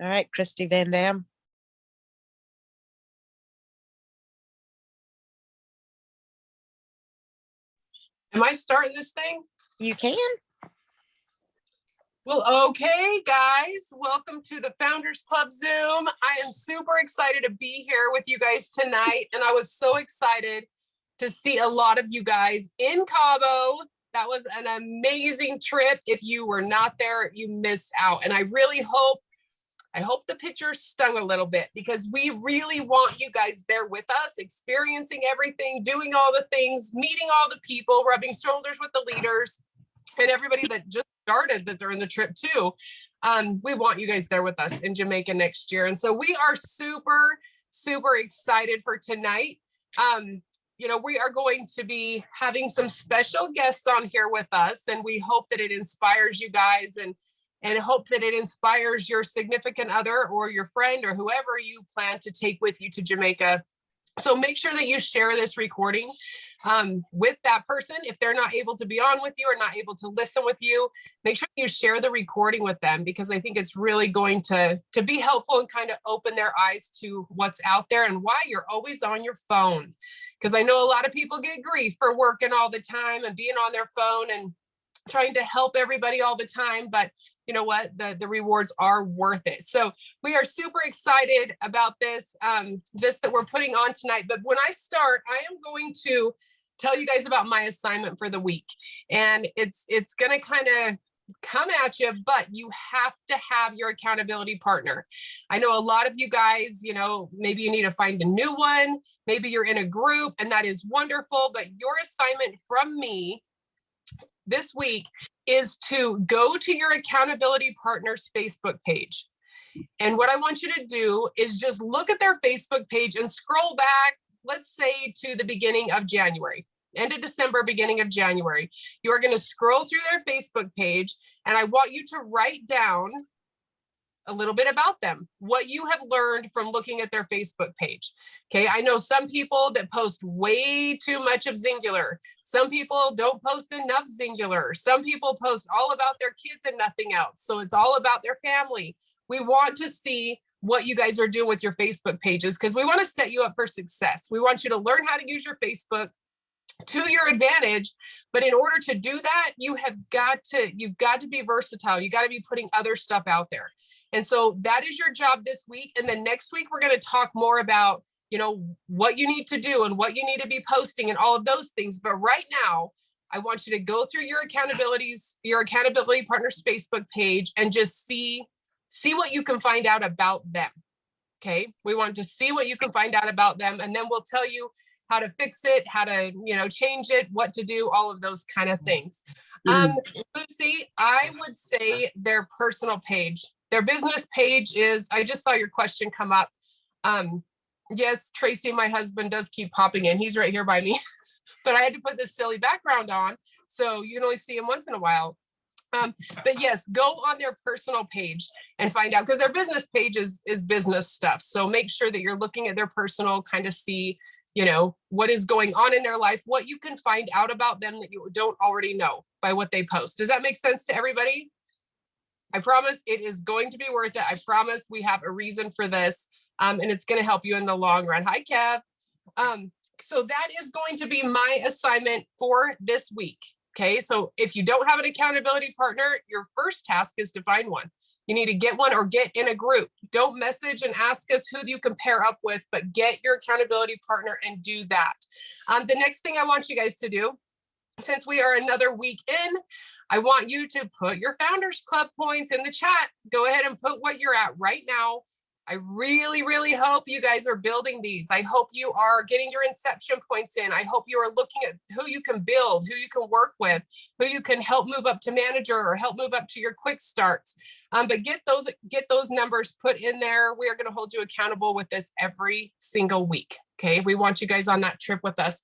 All right, Christy Van Dam. Am I starting this thing? You can. Well, okay, guys, welcome to the Founders Club Zoom. I am super excited to be here with you guys tonight. And I was so excited to see a lot of you guys in Cabo. That was an amazing trip. If you were not there, you missed out. And I really hope the picture stung a little bit, because we really want you guys there with us, experiencing everything, doing all the things, meeting all the people, rubbing shoulders with the leaders and everybody that just started that's in the trip too. We want you guys there with us in Jamaica next year. And so we are super, super excited for tonight. We are going to be having some special guests on here with us, and we hope that it inspires you guys and hope that it inspires your significant other or your friend or whoever you plan to take with you to Jamaica. So make sure that you share this recording with that person. If they're not able to be on with you or not able to listen with you, make sure you share the recording with them, because I think it's really going to be helpful and kind of open their eyes to what's out there and why you're always on your phone. Because I know a lot of people get grief for working all the time and being on their phone and trying to help everybody all the time, but you know what, the rewards are worth it. So we are super excited about this that we're putting on tonight. But when I start, I am going to tell you guys about my assignment for the week, and it's going to kind of come at you, but you have to have your accountability partner. I know a lot of you guys, maybe you need to find a new one, maybe you're in a group, and that is wonderful, but your assignment from me this week is to go to your accountability partner's Facebook page. And what I want you to do is just look at their Facebook page and scroll back, let's say to the beginning of January, end of December, beginning of January. You are going to scroll through their Facebook page, and I want you to write down a little bit about them, what you have learned from looking at their Facebook page. Okay, I know some people that post way too much of Singular. Some people don't post enough Singular. Some people post all about their kids and nothing else. So it's all about their family. We want to see what you guys are doing with your Facebook pages, because we want to set you up for success. We want you to learn how to use your Facebook to your advantage. But in order to do that, you've got to be versatile. You got to be putting other stuff out there. And so that is your job this week. And then next week, we're going to talk more about, what you need to do and what you need to be posting and all of those things. But right now, I want you to go through your accountability partner's Facebook page and just see what you can find out about them. Okay. We want to see what you can find out about them. And then we'll tell you how to fix it, how to, change it, what to do, all of those kind of things. Lucy, I would say their personal page. Their business page is, I just saw your question come up. Yes, Tracy, my husband, does keep popping in. He's right here by me, but I had to put this silly background on, so you can only see him once in a while. But yes, go on their personal page and find out, because their business page is business stuff. So make sure that you're looking at their personal, kind of see, what is going on in their life, what you can find out about them that you don't already know by what they post. Does that make sense to everybody? I promise it is going to be worth it. I promise we have a reason for this, and it's going to help you in the long run. Hi, Kev. So that is going to be my assignment for this week. Okay, so if you don't have an accountability partner, your first task is to find one. You need to get one or get in a group. Don't message and ask us who you can pair up with, but get your accountability partner and do that. The next thing I want you guys to do, since we are another week in, I want you to put your Founders Club points in the chat. Go ahead and put what you're at right now. I really, really hope you guys are building these. I hope you are getting your inception points in. I hope you are looking at who you can build, who you can work with, who you can help move up to manager or help move up to your quick starts. But get those numbers put in there. We are going to hold you accountable with this every single week. Okay, we want you guys on that trip with us.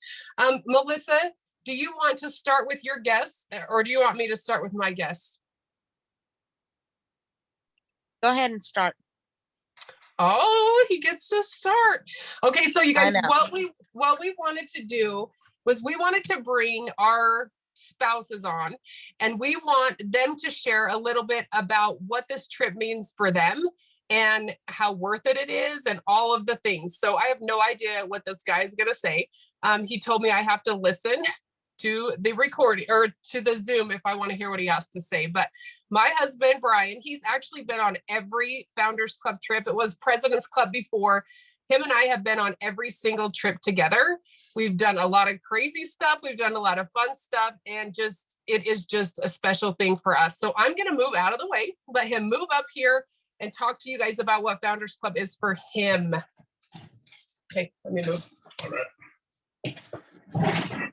Melissa, do you want to start with your guests, or do you want me to start with my guest? Go ahead and start. Oh, he gets to start. Okay, so you guys, what we wanted to do was we wanted to bring our spouses on, and we want them to share a little bit about what this trip means for them and how worth it is and all of the things. So I have no idea what this guy is going to say. He told me I have to listen to the recording or to the Zoom if I want to hear what he has to say. But my husband, Brian, he's actually been on every Founders Club trip. It was President's Club before. Him and I have been on every single trip together. We've done a lot of crazy stuff. We've done a lot of fun stuff, and it is just a special thing for us. So I'm going to move out of the way, let him move up here and talk to you guys about what Founders Club is for him. Okay, let me move. All right.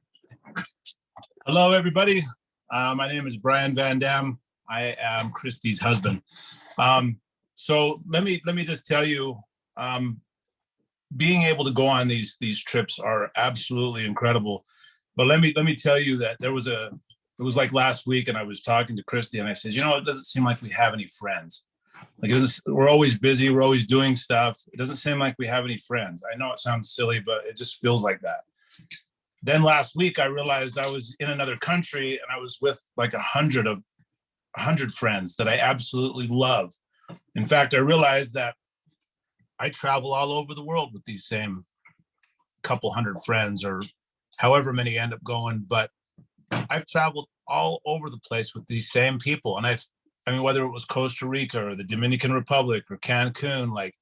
Hello, everybody. My name is Brian Van Dam. I am Christy's husband. So let me just tell you, being able to go on these trips are absolutely incredible. But let me tell you that it was like last week, and I was talking to Christy, and I said, it doesn't seem like we have any friends. Like we're always busy, we're always doing stuff. It doesn't seem like we have any friends. I know it sounds silly, but it just feels like that. Then last week, I realized I was in another country, and I was with like 100 friends that I absolutely love. In fact, I realized that I travel all over the world with these same couple hundred friends, or however many end up going. But I've traveled all over the place with these same people. And I mean, whether it was Costa Rica or the Dominican Republic or Cancun, like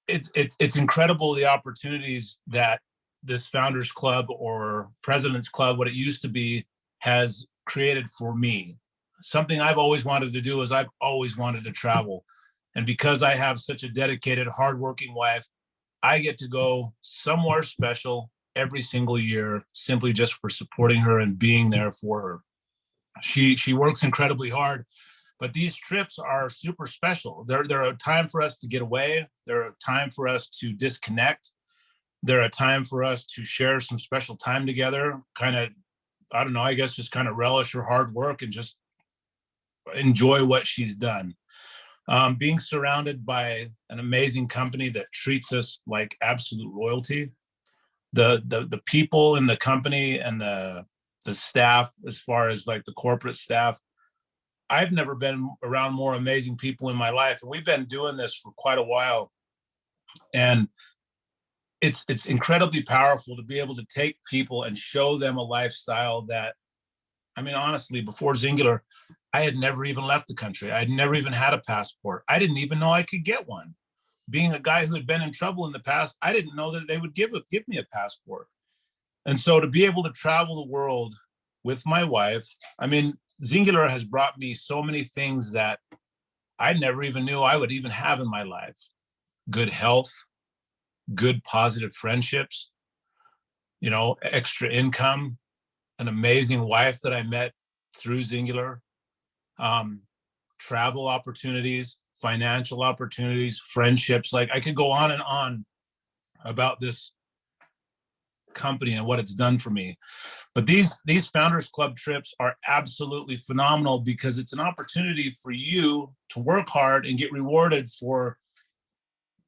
it's incredible the opportunities that this Founders Club or President's Club, what it used to be, has created for me. Something I've always wanted to do is I've always wanted to travel. And because I have such a dedicated, hardworking wife, I get to go somewhere special every single year, simply just for supporting her and being there for her. She works incredibly hard, but these trips are super special. They're a time for us to get away. They're a time for us to disconnect. They're a time for us to share some special time together, kind of, I don't know, I guess just kind of relish her hard work and just enjoy what she's done. Being surrounded by an amazing company that treats us like absolute royalty. The people in the company and the staff, as far as like the corporate staff, I've never been around more amazing people in my life. And we've been doing this for quite a while. And it's incredibly powerful to be able to take people and show them a lifestyle that, I mean, honestly, before Zingular, I had never even left the country. I had never even had a passport. I didn't even know I could get one. Being a guy who had been in trouble in the past, I didn't know that they would give me a passport. And so to be able to travel the world with my wife, I mean, Zingular has brought me so many things that I never even knew I would even have in my life. Good health, good positive friendships, extra income, an amazing wife that I met through Zingular, travel opportunities, financial opportunities, friendships. Like I could go on and on about this company and what it's done for me. But these Founders Club trips are absolutely phenomenal because it's an opportunity for you to work hard and get rewarded for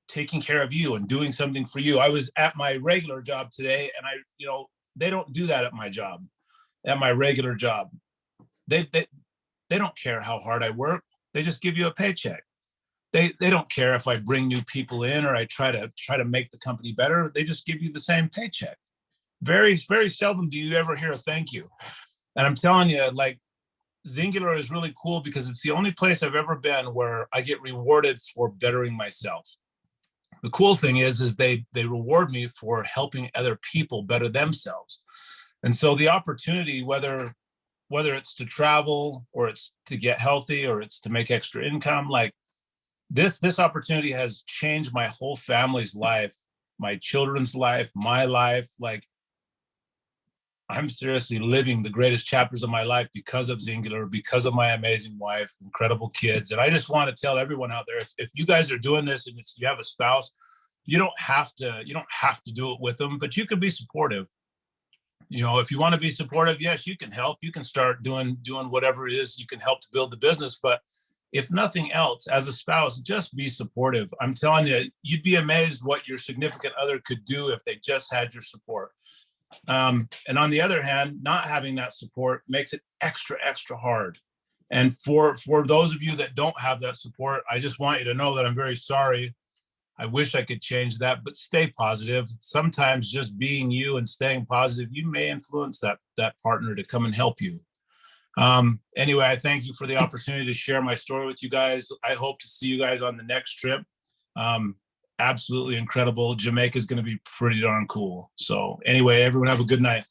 taking care of you and doing something for you. I was at my regular job today, and they don't do that at my job, at my regular job. They don't care how hard I work. They just give you a paycheck. They don't care if I bring new people in or I try to make the company better. They just give you the same paycheck. Very, very seldom do you ever hear a thank you. And I'm telling you, like, Zingular is really cool because it's the only place I've ever been where I get rewarded for bettering myself. The cool thing is they reward me for helping other people better themselves. And so the opportunity, whether it's to travel or it's to get healthy or it's to make extra income, like this opportunity has changed my whole family's life, my children's life, my life. Like, I'm seriously living the greatest chapters of my life because of Zingular, because of my amazing wife, incredible kids. And I just want to tell everyone out there, if you guys are doing this and you have a spouse, you don't have to do it with them, but you can be supportive. If you want to be supportive, yes, you can help. You can start doing whatever it is you can help to build the business. But if nothing else, as a spouse, just be supportive. I'm telling you, you'd be amazed what your significant other could do if they just had your support. And on the other hand, not having that support makes it extra hard. And for those of you that don't have that support, I just want you to know that I'm very sorry. I wish I could change that, but stay positive. Sometimes just being you and staying positive, you may influence that partner to come and help you. Anyway, I thank you for the opportunity to share my story with you guys. I hope to see you guys on the next trip. Absolutely incredible. Jamaica is going to be pretty darn cool. So anyway, everyone have a good night.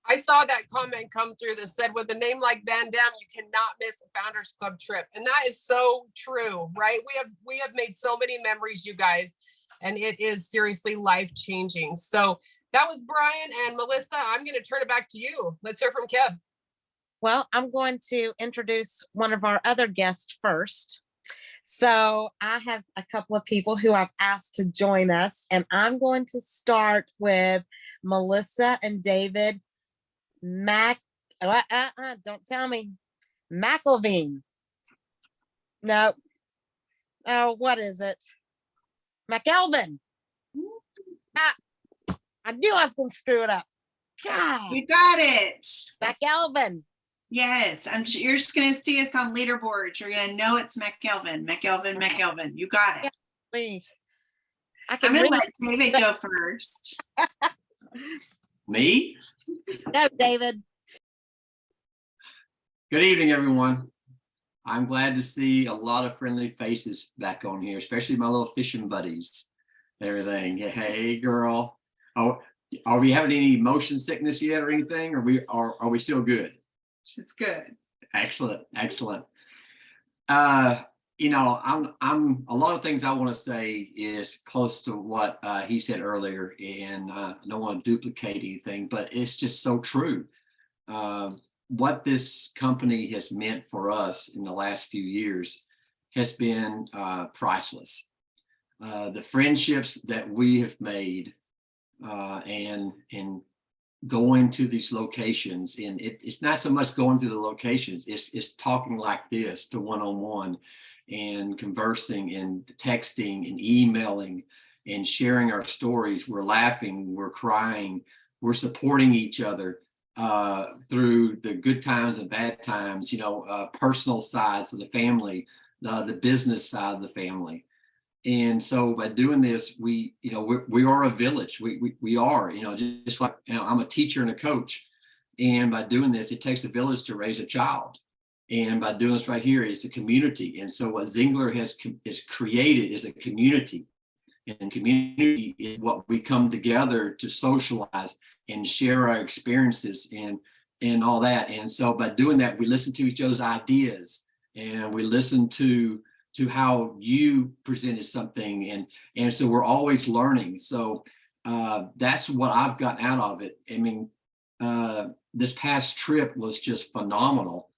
I saw that comment come through that said, with a name like Van Dam, you cannot miss a Founders Club trip. And that is so true, right? We have made so many memories, you guys, and it is seriously life-changing. So that was Brian and Melissa. I'm going to turn it back to you. Let's hear from Kev. Well, I'm going to introduce one of our other guests first. So I have a couple of people who I've asked to join us, and I'm going to start with Melissa and David don't tell me. McElveen. No. Oh, what is it? McElveen. I knew I was going to screw it up. God. You got it. McElveen. Yes, you're just going to see us on leaderboards. You're going to know it's McElveen. You got it. Please. I'm going to let David go first. Me? No, David. Good evening, everyone. I'm glad to see a lot of friendly faces back on here, especially my little fishing buddies. Everything. Hey, girl. Oh, are we having any motion sickness yet or anything? Or are we still good? She's good. Excellent. I'm a lot of things I want to say is close to what he said earlier, and I don't want to duplicate anything, but it's just so true. What this company has meant for us in the last few years has been priceless. The friendships that we have made and going to these locations, and it's not so much going to the locations, it's talking like this to one-on-one and conversing and texting and emailing and sharing our stories. We're laughing, we're crying, we're supporting each other through the good times and bad times, personal sides of the family, the business side of the family. And so by doing this, we are a village. We are, just like, I'm a teacher and a coach. And by doing this, it takes a village to raise a child. And by doing this right here, it's a community. And so what Zingler has created is a community. And community is what we come together to socialize and share our experiences and all that. And so by doing that, we listen to each other's ideas, and we listen to how you presented something. And so we're always learning. So that's what I've gotten out of it. I mean, this past trip was just phenomenal.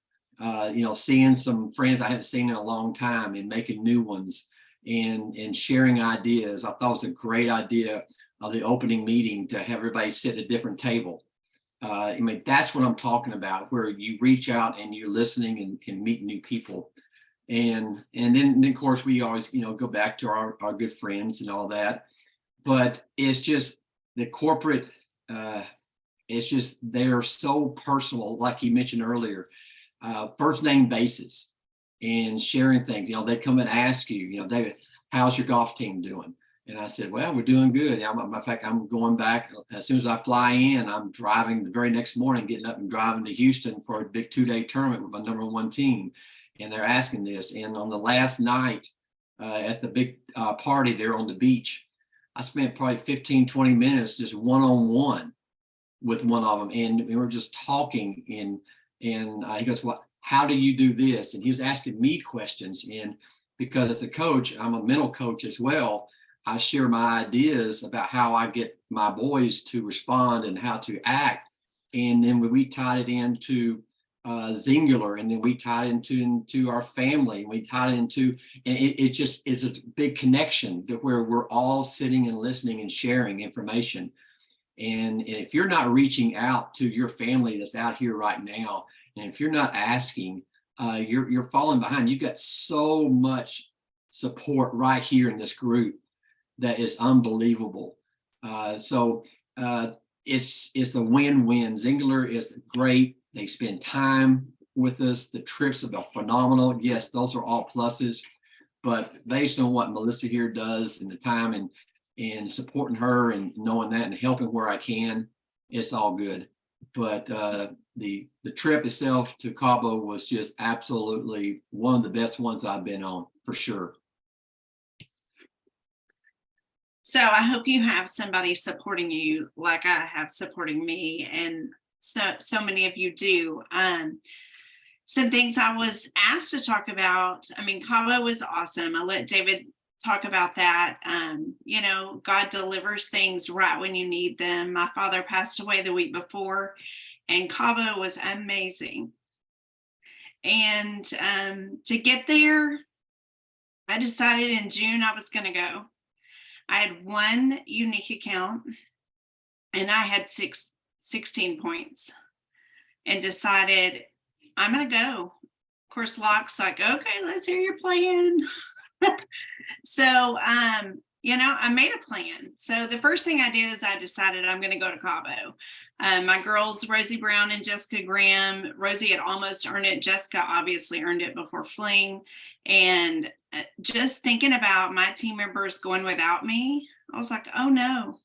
Seeing some friends I haven't seen in a long time and making new ones and sharing ideas. I thought it was a great idea of the opening meeting to have everybody sit at a different table. I mean, that's what I'm talking about, where you reach out and you're listening and meet new people. And then of course we always, go back to our good friends and all that. But it's just the corporate, it's just, they're so personal, like you mentioned earlier, first name basis and sharing things. They come and ask you, David, how's your golf team doing? And I said, well, we're doing good. In fact, I'm going back as soon as I fly in. I'm driving the very next morning, getting up and driving to Houston for a big 2-day tournament with my #1 team. And they're asking this. And on the last night at the big party there on the beach, I spent probably 15-20 minutes just one-on-one with one of them. And we were just talking, and he goes, well, how do you do this? And he was asking me questions. And because as a coach, I'm a mental coach as well, I share my ideas about how I get my boys to respond and how to act. And then we tied it into Singular, and then we tied into our family, and we tied into, and it just is a big connection to where we're all sitting and listening and sharing information. And if you're not reaching out to your family that's out here right now, and if you're not asking, you're falling behind. You've got so much support right here in this group that is unbelievable. So it's a win-win. Zingler is great. They spend time with us. The trips have been phenomenal. Yes, those are all pluses, but based on what Melissa here does and the time and supporting her and knowing that and helping where I can, it's all good. But the trip itself to Cabo was just absolutely one of the best ones that I've been on, for sure. So I hope you have somebody supporting you like I have supporting me, and so many of you do. Some things I was asked to talk about. I mean, Cabo was awesome. I let David talk about that. You know, God delivers things right when you need them. My father passed away the week before, and Cabo was amazing. And to get there, I decided in June I was going to go. I had one unique account and I had 16 points, and decided I'm going to go. Of course, Locke's like, okay, let's hear your plan. So, you know, I made a plan. So the first thing I did is I decided I'm going to go to Cabo. My girls, Rosie Brown and Jessica Graham. Rosie had almost earned it. Jessica obviously earned it before Fling. And just thinking about my team members going without me, I was like, oh no,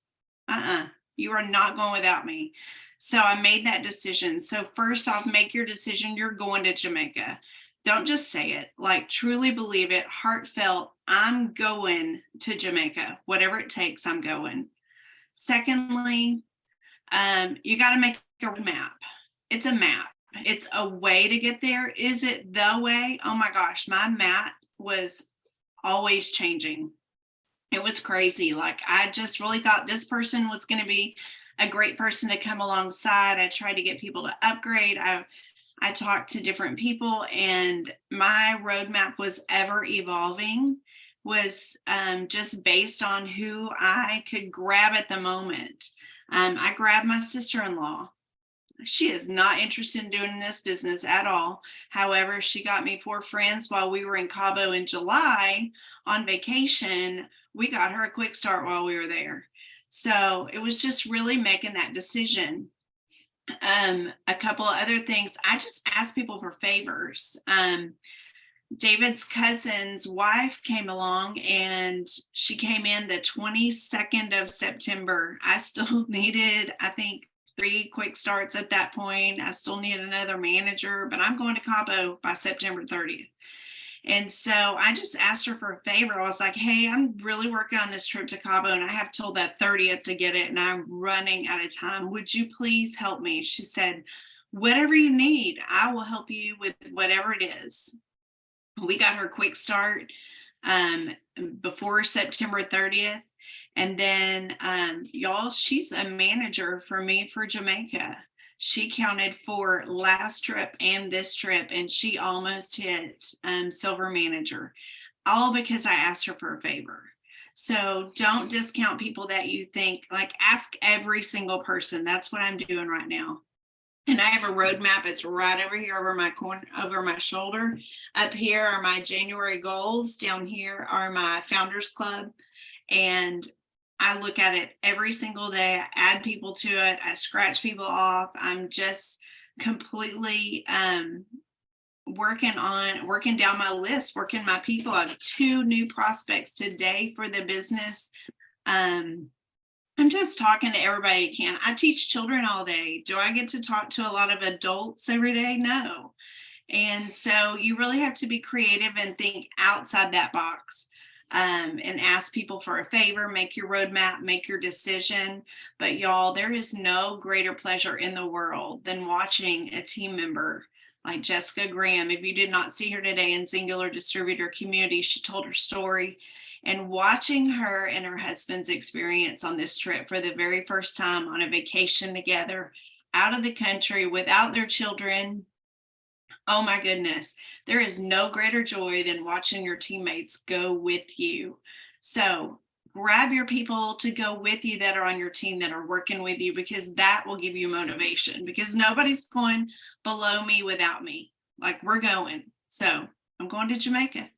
you are not going without me. So I made that decision. So first off, make your decision. You're going to Jamaica. Don't just say it, like truly believe it, heartfelt. I'm going to Jamaica, whatever it takes, I'm going. Secondly, you got to make a map. It's a map. It's a way to get there. Is it the way? Oh my gosh, my map was always changing. It was crazy. Like I just really thought this person was going to be a great person to come alongside. I tried to get people to upgrade. I talked to different people, and my roadmap was ever evolving, was just based on who I could grab at the moment. I grabbed my sister-in-law. She is not interested in doing this business at all. However, she got me 4 friends while we were in Cabo in July on vacation. We got her a quick start while we were there. So it was just really making that decision. A couple of other things, I just asked people for favors. David's cousin's wife came along, and she came in the 22nd of September. I still needed, I think, 3 quick starts at that point. I still needed another manager, but I'm going to Cabo by September 30th. And so I just asked her for a favor. I was like, hey, I'm really working on this trip to Cabo, and I have till that 30th to get it, and I'm running out of time. Would you please help me? She said, whatever you need, I will help you with whatever it is. We got her quick start before September 30th. And then y'all, she's a manager for me for Jamaica. She counted for last trip and this trip, and she almost hit silver manager, all because I asked her for a favor. So don't discount people that you think, like ask every single person. That's what I'm doing right now. And I have a roadmap. It's right over here over my corner, over my shoulder. Up here are my January goals. Down here are my Founders Club. And I look at it every single day. I add people to it. I scratch people off. I'm just completely working down my list, working my people. I have 2 new prospects today for the business. I'm just talking to everybody I can. I teach children all day. Do I get to talk to a lot of adults every day? No. And so you really have to be creative and think outside that box. And ask people for a favor, make your roadmap, make your decision. But y'all, there is no greater pleasure in the world than watching a team member like Jessica Graham. If you did not see her today in Singular Distributor Community, she told her story. And watching her and her husband's experience on this trip for the very first time on a vacation together, out of the country without their children. Oh my goodness, there is no greater joy than watching your teammates go with you. So grab your people to go with you that are on your team, that are working with you, because that will give you motivation, because nobody's going below me without me. Like we're going. So I'm going to Jamaica.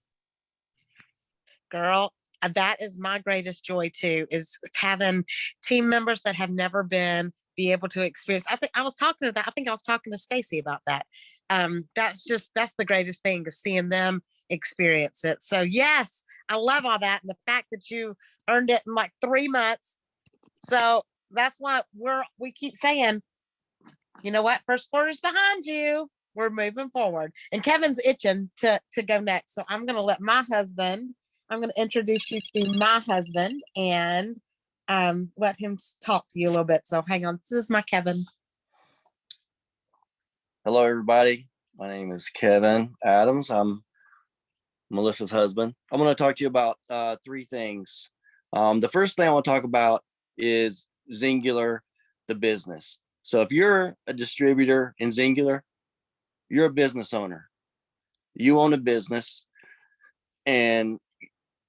Girl, that is my greatest joy too, is having team members that have never been be able to experience. I think I was talking to that. I think I was talking to Stacy about that. That's the greatest thing, is seeing them experience it. So yes, I love all that. And the fact that you earned it in like 3 months. So that's why we keep saying, you know what, first quarter's behind you. We're moving forward. And Kevin's itching to go next. So I'm gonna introduce you to my husband and let him talk to you a little bit. So hang on. This is my Kevin. Hello, everybody. My name is Kevin Adams. I'm Melissa's husband. I'm going to talk to you about 3 things. The first thing I want to talk about is Zingular, the business. So if you're a distributor in Zingular, you're a business owner. You own a business, and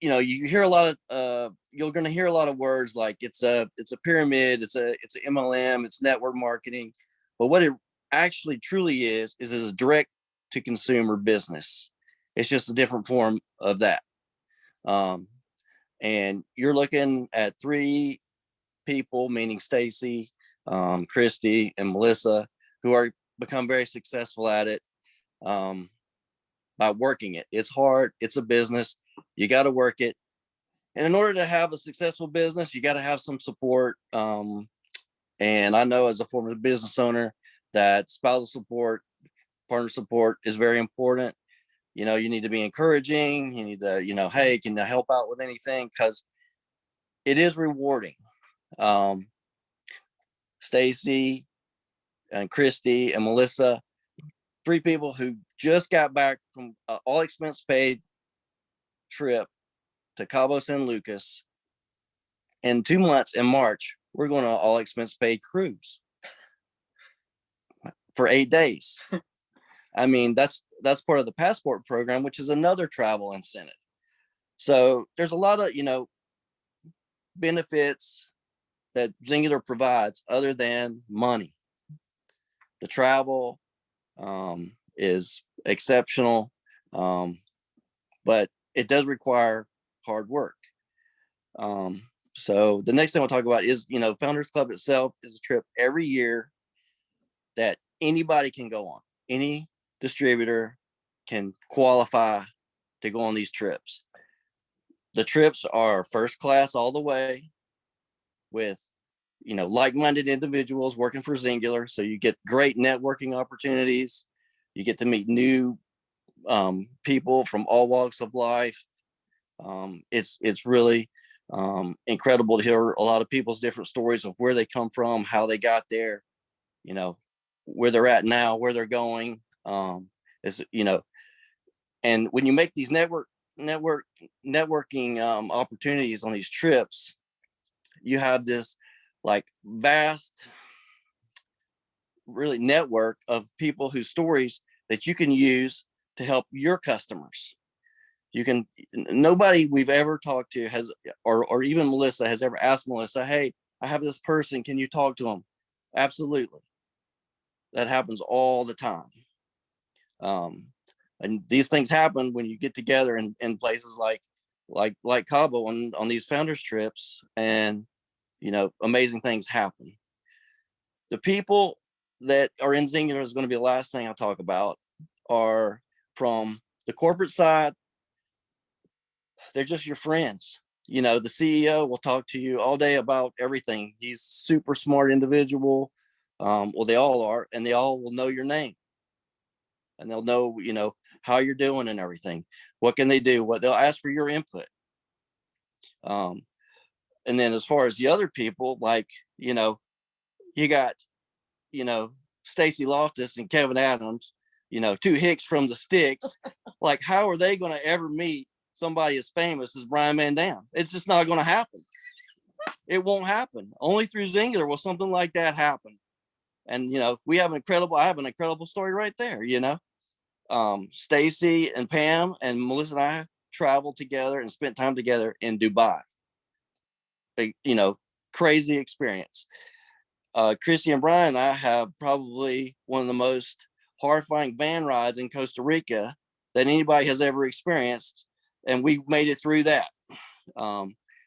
you hear a lot of you're going to hear a lot of words like it's a pyramid, it's a MLM, it's network marketing. But what it actually truly is a direct to consumer business. It's just a different form of that. And you're looking at 3 people, meaning Stacy, Christy, and Melissa, who are become very successful at it by working it. It's hard. It's a business. You got to work it. And in order to have a successful business, you got to have some support. And I know as a former business owner that spousal support, partner support is very important. You need to be encouraging. You need to, hey, can I help out with anything? Because it is rewarding. Stacy and Christy and Melissa, 3 people who just got back from an all expense paid trip to Cabo San Lucas. In 2 months, in March, we're going on an all expense paid cruise for 8 days. I mean, that's part of the passport program, which is another travel incentive. So there's a lot of, benefits that Zingular provides other than money. The travel is exceptional, but it does require hard work. So the next thing we'll talk about is, Founders Club itself is a trip every year that anybody can go on. Any distributor can qualify to go on these trips. The trips are first class all the way with, like-minded individuals working for Zingular. So you get great networking opportunities. You get to meet new people from all walks of life. It's really incredible to hear a lot of people's different stories of where they come from, how they got there, where they're at now, where they're going. And when you make these networking opportunities on these trips, you have this like vast, really network of people whose stories that you can use to help your customers. Nobody we've ever talked to has, or even Melissa has ever asked Melissa, hey, I have this person, can you talk to them? Absolutely. That happens all the time. And these things happen when you get together in places like Cabo on these founders trips, and amazing things happen. The people that are in Zingular is going to be the last thing I'll talk about, are from the corporate side. They're just your friends. The CEO will talk to you all day about everything. He's a super smart individual. Well, they all are, and they all will know your name. And they'll know, how you're doing and everything. What can they do? What they'll ask for your input. And then as far as the other people, like, you got, Stacy Loftus and Kevin Adams, 2 hicks from the sticks. Like, how are they going to ever meet somebody as famous as Brian Van Dam? It's just not going to happen. It won't happen. Only through Zingular will something like that happen. And, I have an incredible story right there, Stacy and Pam and Melissa and I traveled together and spent time together in Dubai. Crazy experience. Christy and Brian and I have probably one of the most horrifying van rides in Costa Rica that anybody has ever experienced, and we made it through that.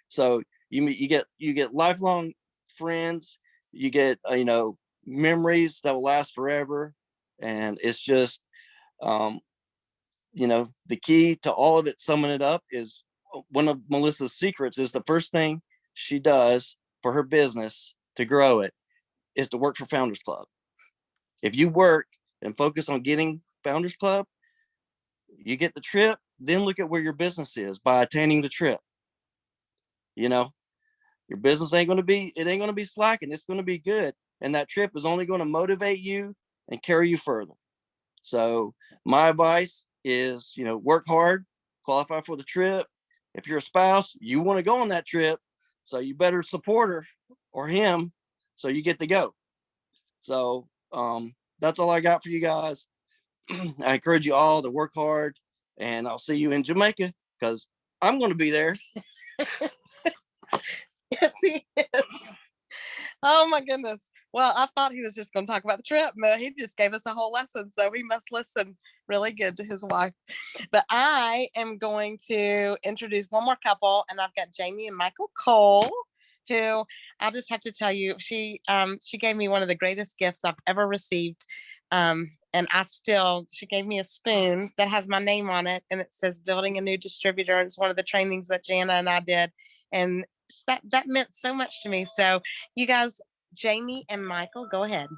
So you get lifelong friends. You get, memories that will last forever. And it's just, the key to all of it, summing it up, is one of Melissa's secrets is the first thing she does for her business to grow it is to work for Founders Club. If you work and focus on getting Founders Club, you get the trip, then look at where your business is by attaining the trip. Your business ain't going to be slacking. It's going to be good. And that trip is only going to motivate you and carry you further. So my advice is, work hard, qualify for the trip. If you're a spouse, you want to go on that trip, so you better support her or him so you get to go. So that's all I got for you guys. I encourage you all to work hard, and I'll see you in Jamaica because I'm going to be there. Yes, he is. Oh my goodness. Well, I thought he was just going to talk about the trip, but he just gave us a whole lesson. So we must listen really good to his wife. But I am going to introduce one more couple, and I've got Jamie and Michael Cole, who I'll just have to tell you, she gave me one of the greatest gifts I've ever received. And she gave me a spoon that has my name on it, and it says building a new distributor. It's one of the trainings that Jana and I did. And that meant so much to me. So you guys, Jamie and Michael, go ahead.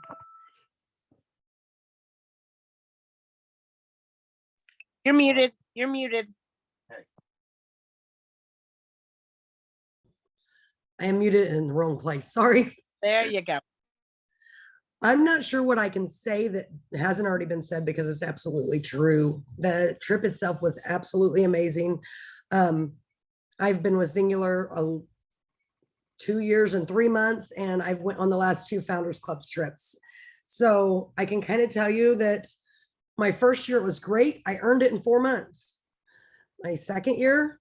You're muted. You're muted. I am muted in the wrong place. Sorry. There you go. I'm not sure what I can say that hasn't already been said because it's absolutely true. The trip itself was absolutely amazing. I've been with Singular 2 years and 3 months, and I went on the last 2 Founders Club trips. So I can kind of tell you that my first year, it was great. I earned it in 4 months. My second year,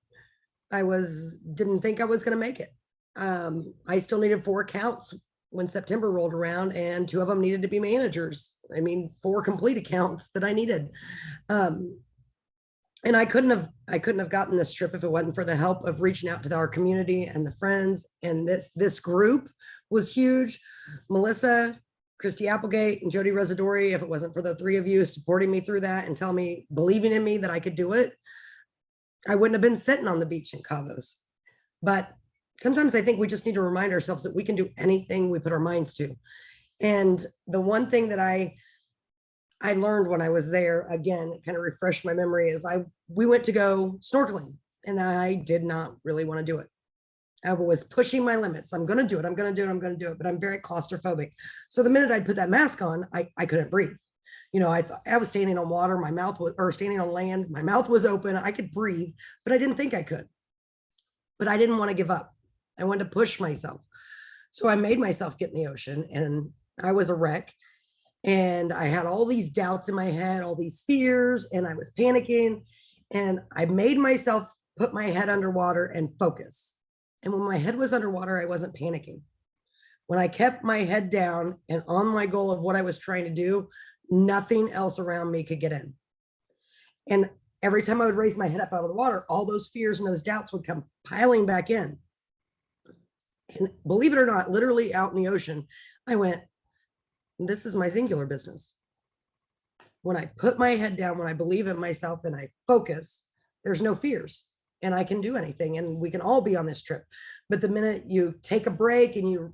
didn't think I was going to make it. I still needed 4 accounts when September rolled around, and 2 of them needed to be managers. 4 complete accounts that I needed. And I couldn't have gotten this trip if it wasn't for the help of reaching out to our community and the friends. And this group was huge. Melissa, Christy Applegate, and Jody Residori, if it wasn't for the 3 of you supporting me through that and telling me, believing in me that I could do it, I wouldn't have been sitting on the beach in Cabos. But sometimes I think we just need to remind ourselves that we can do anything we put our minds to. And the one thing that I learned when I was there, again, it kind of refreshed my memory, is we went to go snorkeling, and I did not really want to do it. I was pushing my limits. I'm going to do it. I'm going to do it. I'm going to do it. But I'm very claustrophobic. So the minute I put that mask on, I couldn't breathe. I thought I was standing on water, or standing on land. My mouth was open. I could breathe, but I didn't think I could. But I didn't want to give up. I wanted to push myself. So I made myself get in the ocean, and I was a wreck. And I had all these doubts in my head, all these fears, and I was panicking. And I made myself put my head underwater and focus. And when my head was underwater, I wasn't panicking. When I kept my head down and on my goal of what I was trying to do, nothing else around me could get in. And every time I would raise my head up out of the water, all those fears and those doubts would come piling back in. And believe it or not, literally out in the ocean, I went, this is my singular business. When I put my head down, when I believe in myself and I focus, there's no fears, and I can do anything, and we can all be on this trip. But the minute you take a break and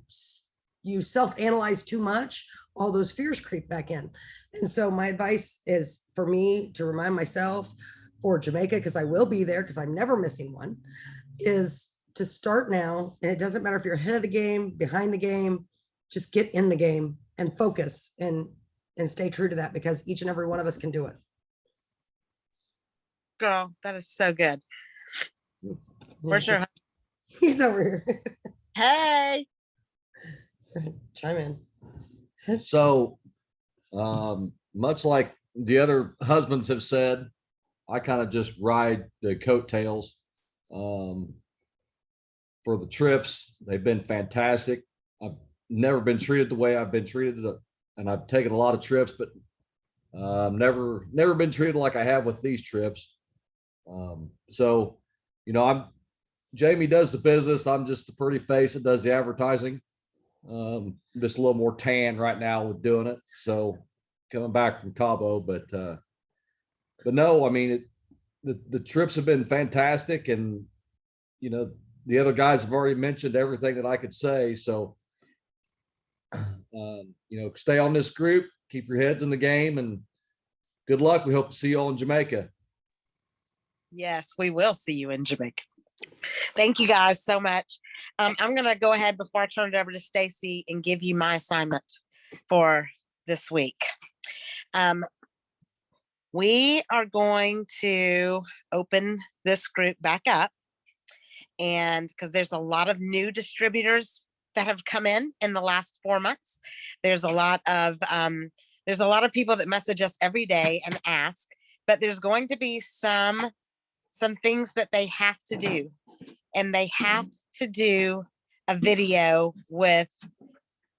you self-analyze too much, all those fears creep back in. And so my advice is for me to remind myself for Jamaica, because I will be there, because I'm never missing one, is to start now. And it doesn't matter if you're ahead of the game, behind the game, just get in the game and focus and stay true to that, because each and every one of us can do it. Girl, that is so good. For sure. He's over here. Hey. Chime in. So, much like the other husbands have said, I kind of just ride the coattails. For the trips, they've been fantastic. I've never been treated the way I've been treated, and I've taken a lot of trips, but never been treated like I have with these trips. So, Jamie does the business. I'm just the pretty face that does the advertising. Just a little more tan right now with doing it. So coming back from Cabo, but no, I mean, the trips have been fantastic, and you know, the other guys have already mentioned everything that I could say. So, you know, stay on this group, keep your heads in the game, and good luck. We hope to see you all in Jamaica. Yes, we will see you in Jamaica. Thank you guys so much. I'm going to go ahead before I turn it over to Stacy and give you my assignment for this week. We are going to open this group back up, and because there's a lot of new distributors that have come in the last 4 months. There's a lot of people that message us every day and ask, but there's going to be some things that they have to do, and they have to do a video with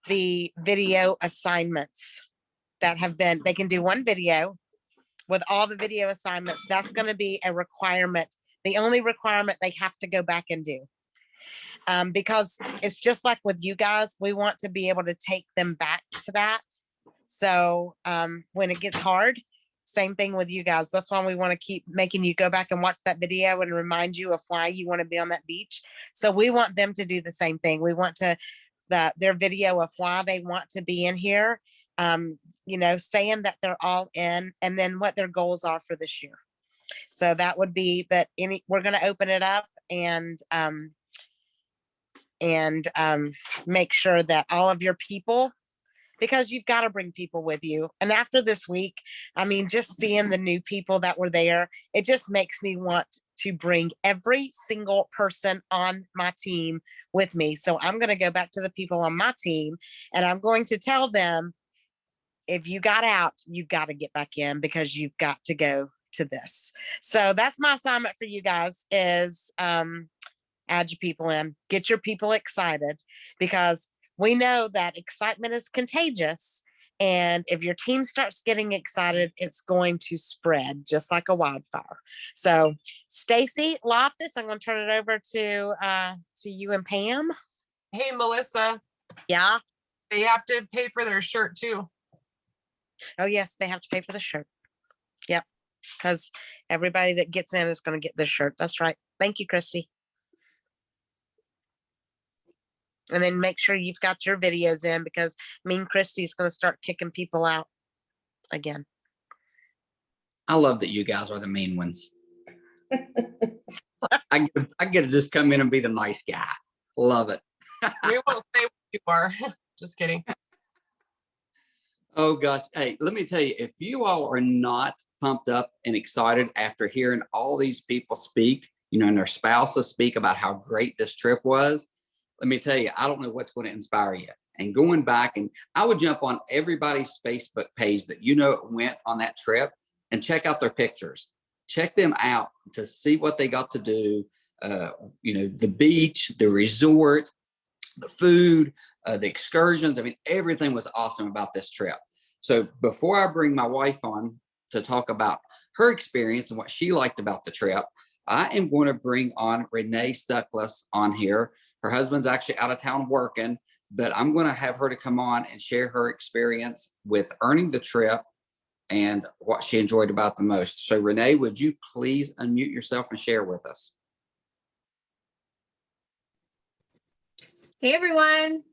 the video assignments that have been, they can do one video with all the video assignments. That's going to be a requirement. The only requirement they have to go back and do. Because it's just like with you guys, we want to be able to take them back to that. So when it gets hard, same thing with you guys. That's why we want to keep making you go back and watch that video and remind you of why you want to be on that beach. So we want them to do the same thing. We want to their video of why they want to be in here, you know, saying that they're all in, and then what their goals are for this year. So that would be, but we're going to open it up and make sure that all of your people, because you've got to bring people with you. And after this week, I mean, just seeing the new people that were there, it just makes me want to bring every single person on my team with me. So I'm going to go back to the people on my team, and I'm going to tell them, if you got out, you've got to get back in, because you've got to go to this. So that's my assignment for you guys, is add your people in, get your people excited, because we know that excitement is contagious. And if your team starts getting excited, it's going to spread just like a wildfire. So Stacy Loftus, I'm going to turn it over to you and Pam. Hey, Melissa, Yeah. they have to pay for their shirt too. Oh yes, they have to pay for the shirt. Yep. Because everybody that gets in is going to get this shirt. That's right. Thank you, Christy. And then make sure you've got your videos in, because me and Christy's going to start kicking people out again. I love that you guys are the mean ones. I get to just come in and be the nice guy. Love it. We won't say what you are. Just kidding. Oh gosh. Hey, let me tell you, if you all are not pumped up and excited after hearing all these people speak, you know, and their spouses speak about how great this trip was, let me tell you, I don't know what's going to inspire you. And going back, and I would jump on everybody's Facebook page that you know went on that trip and check out their pictures. Check them out to see what they got to do. You know, the beach, the resort, the food, the excursions. I mean, everything was awesome about this trip. So before I bring my wife on to talk about her experience and what she liked about the trip, I am going to bring on Renee Stuckless on here. Her husband's actually out of town working, but I'm going to have her to come on and share her experience with earning the trip and what she enjoyed about the most. So Renee, would you please unmute yourself and share with us? Hey everyone.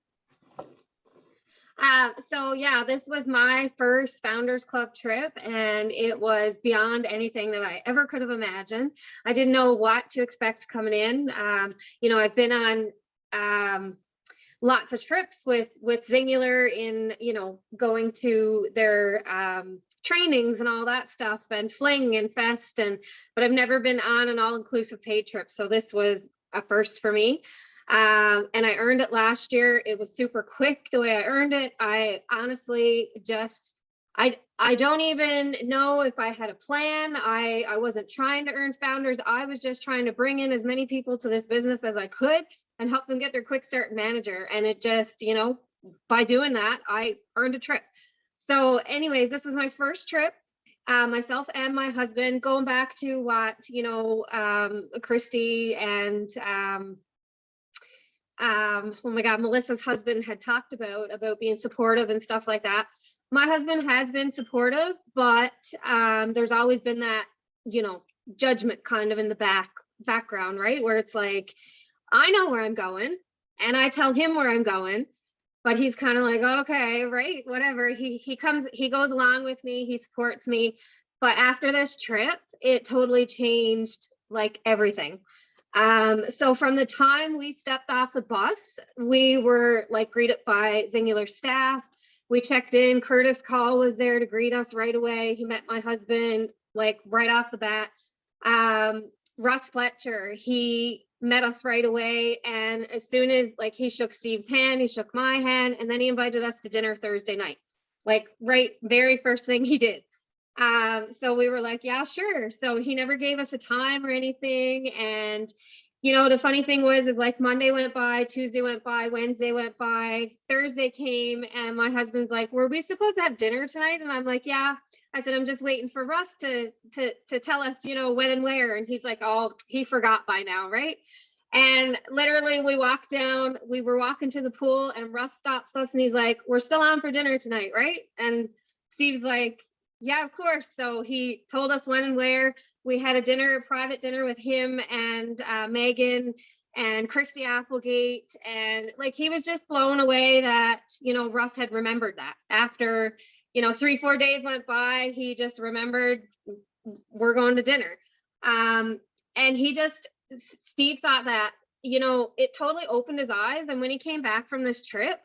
So yeah, this was my first Founders Club trip, and it was beyond anything that I ever could have imagined. I didn't know what to expect coming in. You know, I've been on lots of trips with Singular in, you know, going to their trainings and all that stuff, and Fling and Fest, but I've never been on an all-inclusive paid trip. So this was a first for me. And I earned it last year. It was super quick the way I earned it. I honestly just, I don't even know if I had a plan. I wasn't trying to earn founders. I was just trying to bring in as many people to this business as I could and help them get their quick start manager. And it just, you know, by doing that, I earned a trip. So anyways, this was my first trip. Myself and my husband, going back to what, you know, Christy and oh my God, Melissa's husband had talked about being supportive and stuff like that. My husband has been supportive, but there's always been that, judgment kind of in the background, right? Where it's like, I know where I'm going and I tell him where I'm going, but he's kind of like, okay, right, whatever. He goes along with me, he supports me. But after this trip, it totally changed like everything. So from the time we stepped off the bus, we were like greeted by Singular staff. We checked in. Curtis Call was there to greet us right away. He met my husband like right off the bat. Russ Fletcher, he met us right away. And as soon as like he shook Steve's hand, he shook my hand, and then he invited us to dinner Thursday night. Like right, very first thing he did. So we were like, yeah, sure. So he never gave us a time or anything. And, the funny thing was, is like Monday went by, Tuesday went by, Wednesday went by, Thursday came, and my husband's like, were we supposed to have dinner tonight? And I'm like, yeah. I said, I'm just waiting for Russ to tell us, when and where. And he's like, oh, he forgot by now. Right. And literally we walked down, we were walking to the pool, and Russ stops us and he's like, we're still on for dinner tonight. Right. And Steve's like, yeah, of course. So he told us when and where. We had a private dinner with him and Megan and Christy Applegate. And like, he was just blown away that, Russ had remembered that after, 3-4 days went by, he just remembered we're going to dinner. And Steve thought that, it totally opened his eyes. And when he came back from this trip,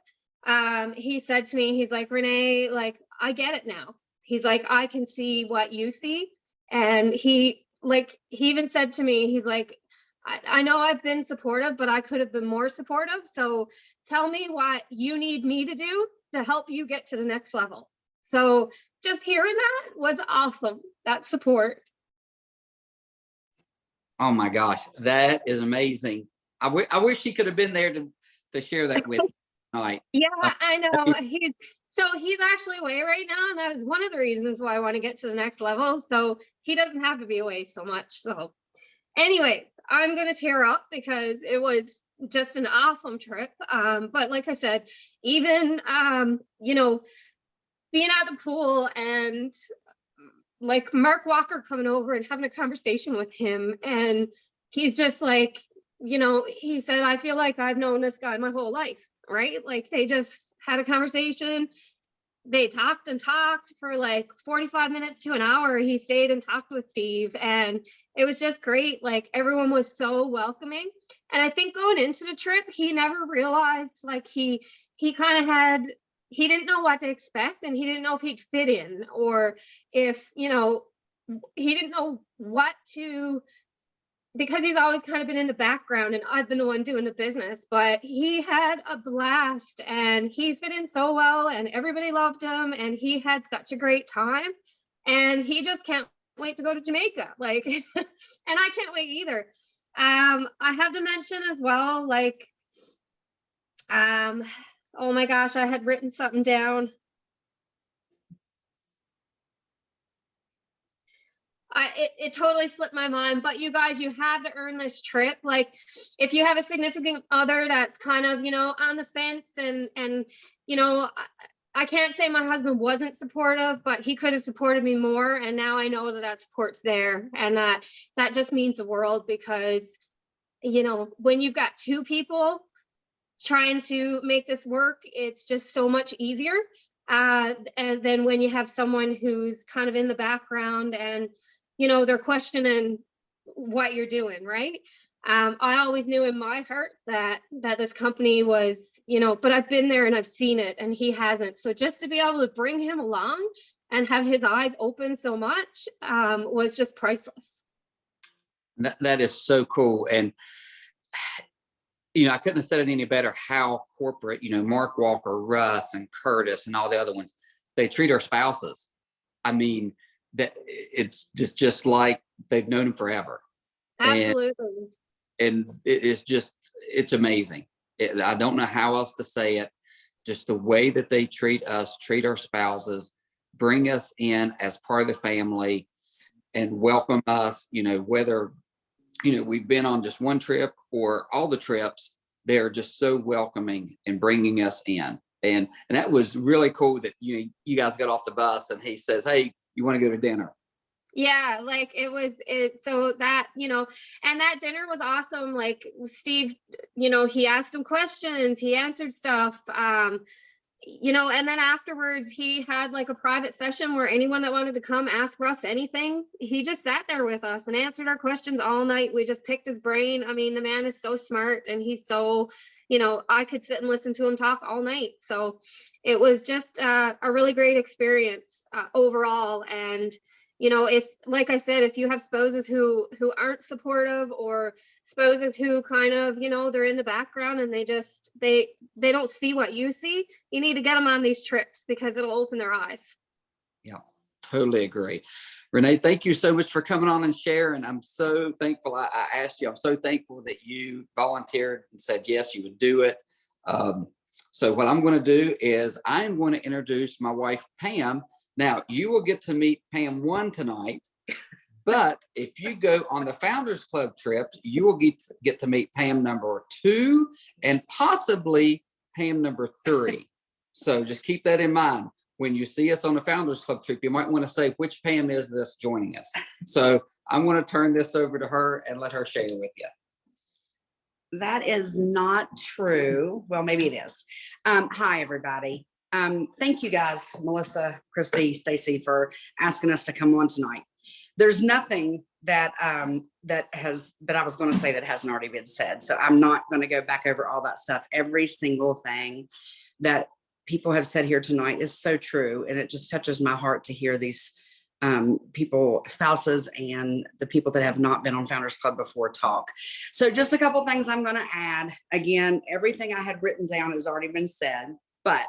he said to me, he's like, Renee, like, I get it now. He's like, I can see what you see. And he even said to me, he's like, I know I've been supportive, but I could have been more supportive. So tell me what you need me to do to help you get to the next level. So just hearing that was awesome. That support. Oh my gosh, that is amazing. I wish he could have been there to share that with you tonight. Yeah, I know. He's actually away right now, and that is one of the reasons why I want to get to the next level. So he doesn't have to be away so much. So anyways, I'm going to tear up because it was just an awesome trip. But like I said, even, being at the pool and like Mark Walker coming over and having a conversation with him. And he's just like, he said, I feel like I've known this guy my whole life, right? Like they just had a conversation. They talked and talked for like 45 minutes to an hour. He stayed and talked with Steve, and it was just great. Like everyone was so welcoming. And I think going into the trip, he never realized like he didn't know what to expect, and he didn't know if he'd fit in, or if, he didn't know what to, because he's always kind of been in the background and I've been the one doing the business. But he had a blast and he fit in so well, and everybody loved him, and he had such a great time, and he just can't wait to go to Jamaica. Like, and I can't wait either. I have to mention as well, like, oh my gosh, I had written something down. It totally slipped my mind, but you guys, you have to earn this trip. Like if you have a significant other that's kind of, on the fence, and I can't say my husband wasn't supportive, but he could have supported me more. And now I know that support's there, and that just means the world, because, when you've got two people trying to make this work, it's just so much easier. And then when you have someone who's kind of in the background and, they're questioning what you're doing, right? I always knew in my heart that this company was, but I've been there and I've seen it, and he hasn't. So just to be able to bring him along and have his eyes open so much was just priceless. That is so cool. And I couldn't have said it any better how corporate, Mark Walker, Russ, and Curtis, and all the other ones, they treat our spouses. I mean, that it's just like they've known them forever. Absolutely. And it's amazing. I don't know how else to say it. Just the way that they treat us, treat our spouses, bring us in as part of the family, and welcome us, whether, we've been on just one trip or all the trips. they're just so welcoming and bringing us in. And that was really cool that, you guys got off the bus and he says, hey, you want to go to dinner? Yeah, like so that, and that dinner was awesome. Like Steve, he asked him questions, he answered stuff, and then afterwards he had like a private session where anyone that wanted to come ask Russ anything, he just sat there with us and answered our questions all night. We just picked his brain. I mean, the man is so smart, and he's so, I could sit and listen to him talk all night. So it was just a really great experience overall. And if, like I said, if you have spouses who aren't supportive, or spouses who kind of, they're in the background and they don't see what you see, you need to get them on these trips because it'll open their eyes. Yeah, totally agree. Renee, thank you so much for coming on and sharing. I'm so thankful. I asked you, I'm so thankful that you volunteered and said, yes, you would do it. So what I'm going to do is I'm going to introduce my wife, Pam. Now, you will get to meet Pam 1 tonight, but if you go on the Founders Club trips, you will get to meet Pam number 2 and possibly Pam number 3. So just keep that in mind. When you see us on the Founders Club trip, you might want to say, which Pam is this joining us? So I'm going to turn this over to her and let her share with you. That is not true. Well, maybe it is. Hi, everybody. Thank you guys, Melissa, Christy, Stacy, for asking us to come on tonight. There's nothing that I was going to say that hasn't already been said. So I'm not going to go back over all that stuff. Every single thing that people have said here tonight is so true. And it just touches my heart to hear these people, spouses, and the people that have not been on Founders Club before talk. So just a couple things I'm going to add. Again, everything I had written down has already been said, but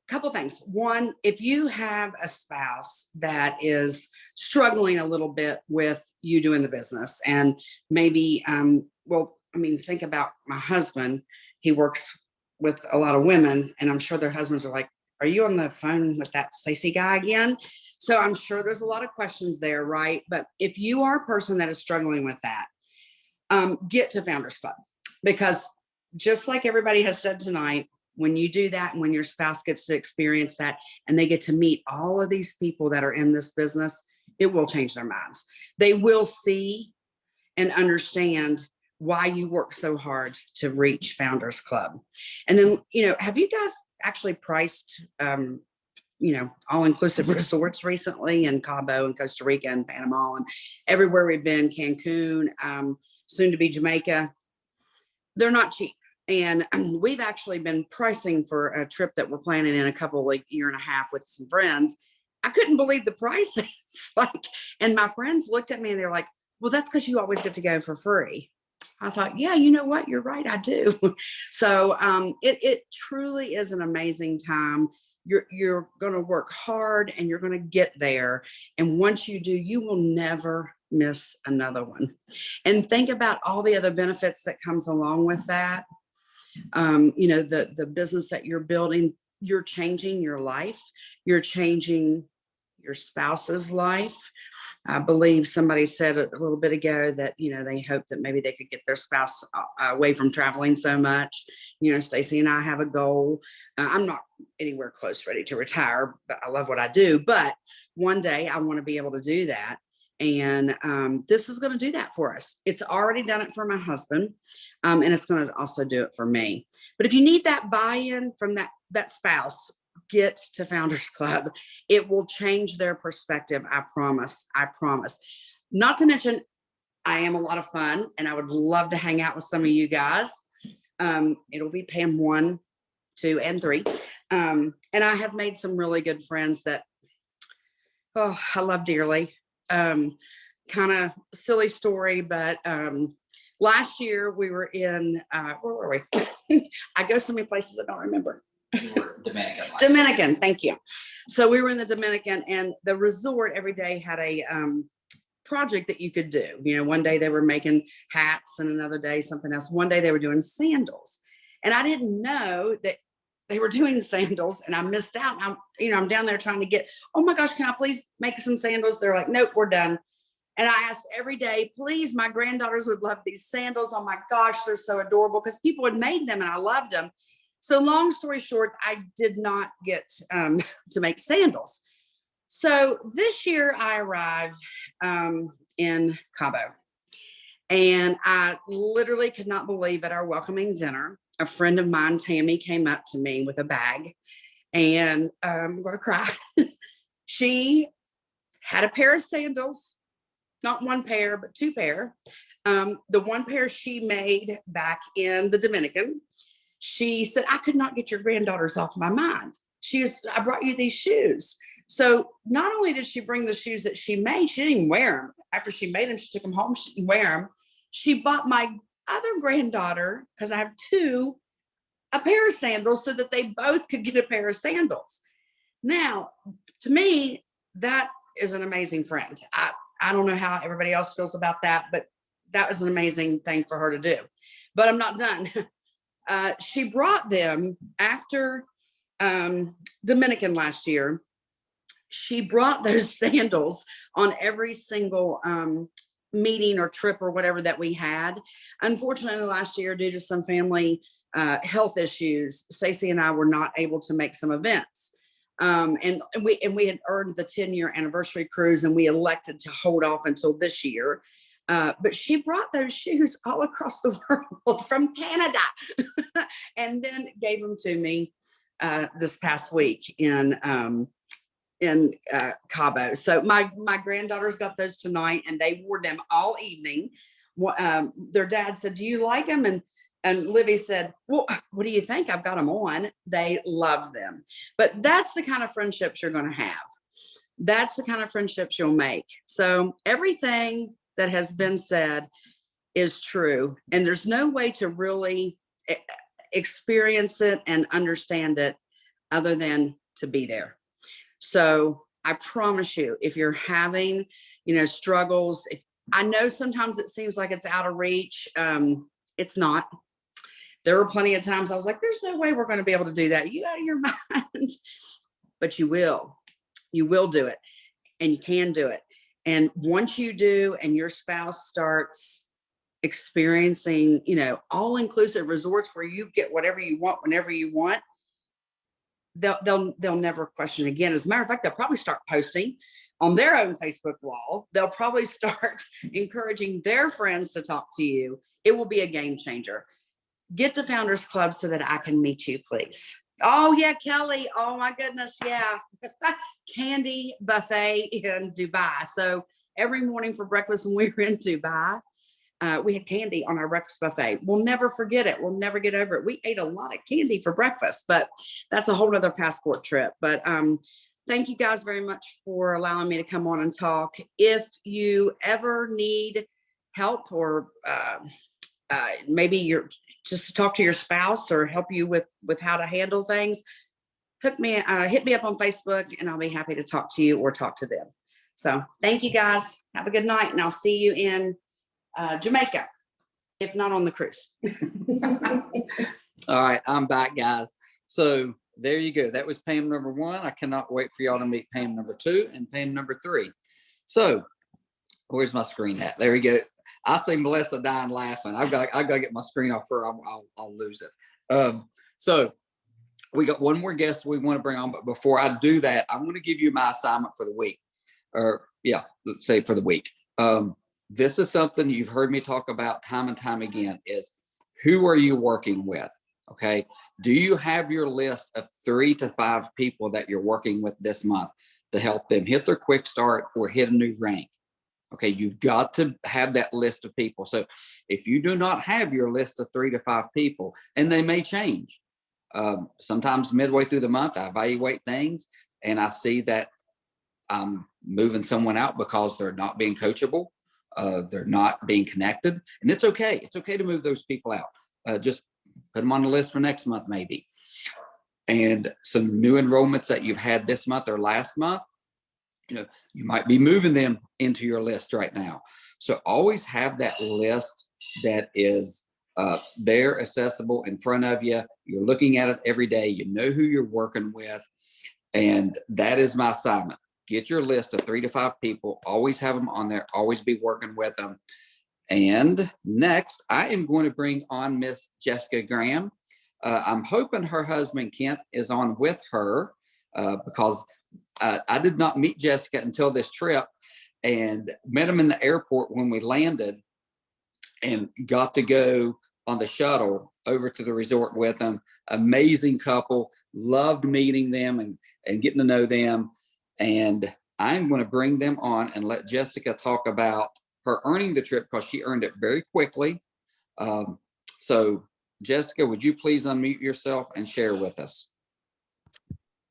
couple things. One, if you have a spouse that is struggling a little bit with you doing the business, and maybe, think about my husband. He works with a lot of women, and I'm sure their husbands are like, are you on the phone with that Stacy guy again? So I'm sure there's a lot of questions there, right? But if you are a person that is struggling with that, get to Founders Club, because just like everybody has said tonight, when you do that and when your spouse gets to experience that and they get to meet all of these people that are in this business, it will change their minds. They will see and understand why you work so hard to reach Founders Club. And then, have you guys actually priced, all-inclusive resorts recently in Cabo and Costa Rica and Panama and everywhere we've been, Cancun, soon to be Jamaica? They're not cheap. And we've actually been pricing for a trip that we're planning in a couple like year and a half with some friends. I couldn't believe the prices. And my friends looked at me and they're like, well, that's because you always get to go for free. I thought, yeah, you know what? You're right. I do. So it truly is an amazing time. You're going to work hard and you're going to get there. And once you do, you will never miss another one. And think about all the other benefits that comes along with that. The business that you're building, you're changing your life, you're changing your spouse's life. I believe somebody said a little bit ago that, they hope that maybe they could get their spouse away from traveling so much. Stacy and I have a goal. I'm not anywhere close ready to retire, but I love what I do. But one day I want to be able to do that. And this is going to do that for us. It's already done it for my husband, and it's going to also do it for me. But if you need that buy-in from that spouse, get to Founders Club. It will change their perspective. I promise. Not to mention, I am a lot of fun, and I would love to hang out with some of you guys. It'll be Pam 1, 2, and 3. And I have made some really good friends that, I love dearly. Kind of silly story, but last year we were in where were we? I go so many places I don't remember. Dominican, thank you. So we were in the Dominican, and the resort every day had a project that you could do. One day they were making hats, and another day something else. One day they were doing sandals, and I didn't know that they were doing sandals, and I missed out. I'm down there trying to get, oh my gosh, can I please make some sandals? They're like, nope, we're done. And I asked every day, please, my granddaughters would love these sandals. Oh my gosh, they're so adorable, because people had made them and I loved them. So long story short, I did not get to make sandals. So this year I arrived in Cabo, and I literally could not believe at our welcoming dinner, a friend of mine, Tammy, came up to me with a bag, and I'm going to cry. She had a pair of sandals, not one pair, but two pair. The one pair she made back in the Dominican. She said, I could not get your granddaughters off my mind. I brought you these shoes. So not only did she bring the shoes that she made, she didn't even wear them. After she made them, she took them home, she didn't wear them. She bought my other granddaughter, because I have two, a pair of sandals so that they both could get a pair of sandals. Now, to me, that is an amazing friend. I don't know how everybody else feels about that, but that was an amazing thing for her to do. But I'm not done. She brought them after Dominican last year. She brought those sandals on every single meeting or trip or whatever that we had. Unfortunately, last year, due to some family health issues, Stacey and I were not able to make some events. And we had earned the 10-year anniversary cruise, and we elected to hold off until this year. But she brought those shoes all across the world from Canada and then gave them to me this past week in Cabo. So my granddaughters got those tonight, and they wore them all evening. Their dad said, do you like them? And Livy said, well, what do you think? I've got them on. They love them. But that's the kind of friendships you're going to have. That's the kind of friendships you'll make. So everything that has been said is true. And there's no way to really experience it and understand it other than to be there. So I promise you, if you're having, struggles, I know sometimes it seems like it's out of reach. It's not. There were plenty of times I was like, there's no way we're going to be able to do that. Are you out of your minds? But you will do it, and you can do it. And once you do, and your spouse starts experiencing, all-inclusive resorts where you get whatever you want, whenever you want, they'll never question again. As a matter of fact, they'll probably start posting on their own Facebook wall. They'll probably start encouraging their friends to talk to you. It will be a game changer. Get to Founders Club so that I can meet you, please. Oh yeah, Kelly. Oh my goodness. Yeah. Candy buffet in Dubai. So every morning for breakfast when we were in Dubai, we had candy on our breakfast buffet. We'll never forget it. We'll never get over it. We ate a lot of candy for breakfast, but that's a whole other passport trip. But thank you guys very much for allowing me to come on and talk. If you ever need help, or maybe you're just to talk to your spouse or help you with how to handle things, hit me up on Facebook, and I'll be happy to talk to you or talk to them. So thank you guys. Have a good night, and I'll see you in Jamaica, if not on the cruise. All right, I'm back, guys. So there you go. That was Pam number 1. I cannot wait for y'all to meet Pam number 2 and Pam number 3. So where's my screen at? There we go. I see Melissa dying laughing. I've got to get my screen off, or I'll lose it. So we got one more guest we want to bring on, but before I do that, I'm going to give you my assignment for the week, or let's say for the week. This is something you've heard me talk about time and time again, is who are you working with? Okay. Do you have your list of 3 to 5 people that you're working with this month to help them hit their quick start or hit a new rank? Okay. You've got to have that list of people. So if you do not have your list of 3 to 5 people, and they may change, sometimes midway through the month, I evaluate things and I see that I'm moving someone out because they're not being coachable. They're not being connected, and it's okay. It's okay to move those people out. Just put them on the list for next month, maybe. And some new enrollments that you've had this month or last month, you might be moving them into your list right now. So always have that list that is there, accessible in front of you. You're looking at it every day. You know who you're working with. And that is my assignment. get your list of 3 to 5 people, always have them on there, always be working with them. And next, I am going to bring on Miss Jessica Graham. I'm hoping her husband Kent is on with her because I did not meet Jessica until this trip, and met him in the airport when we landed, and got to go on the shuttle over to the resort with them. Amazing couple, loved meeting them and getting to know them. And I'm going to bring them on and let Jessica talk about her earning the trip, because she earned it very quickly. So Jessica, would you please unmute yourself and share with us?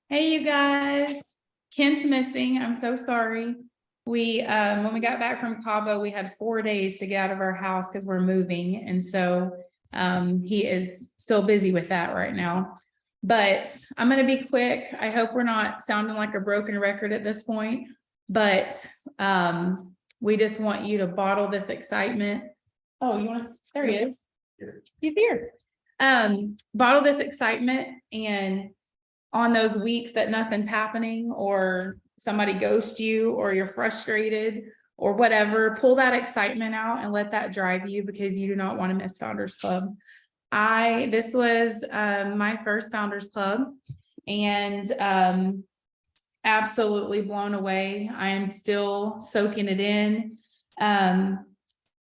Hey, you guys, Kent's missing. I'm so sorry. We, when we got back from Cabo, we had 4 days to get out of our house because we're moving. And so he is still busy with that right now. But I'm going to be quick. I hope we're not sounding like a broken record at this point, but we just want you to bottle this excitement. Oh, you want to, there he is. He's here. Bottle this excitement, and on those weeks that nothing's happening, or somebody ghosts you, or you're frustrated or whatever, pull that excitement out and let that drive you, because you do not want to miss Founders Club. This was my first Founders Club, and absolutely blown away. I am still soaking it in.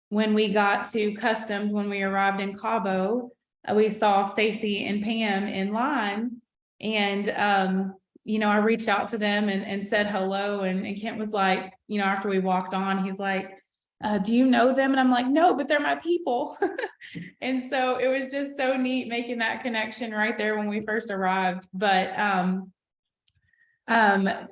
When we got to customs, when we arrived in Cabo, we saw Stacy and Pam in line, and you know, I reached out to them and said hello, and Kent was like, you know, after we walked on, he's like, do you know them? And I'm like, no, but they're my people. And so it was just so neat making that connection right there when we first arrived. But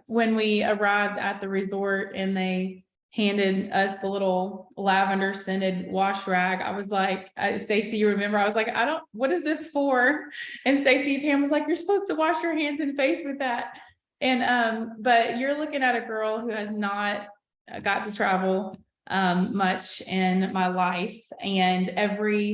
when we arrived at the resort and they handed us the little lavender scented wash rag, I was like, Stacy, you remember? I was like, what is this for? And Stacy and Pam was like, you're supposed to wash your hands and face with that. And but you're looking at a girl who has not got to travel much in my life. And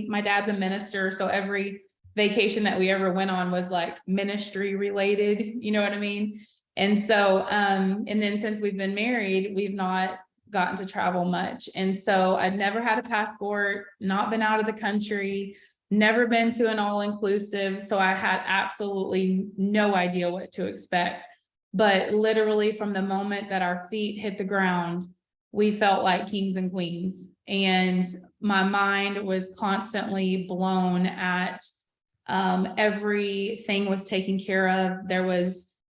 my dad's a minister, so every vacation that we ever went on was like ministry related, you know what I mean? And so, and then since we've been married, we've not gotten to travel much. And so I'd never had a passport, not been out of the country, never been to an all-inclusive. So I had absolutely no idea what to expect. But literally from the moment that our feet hit the ground, we felt like kings and queens. And my mind was constantly blown at everything was taken care of.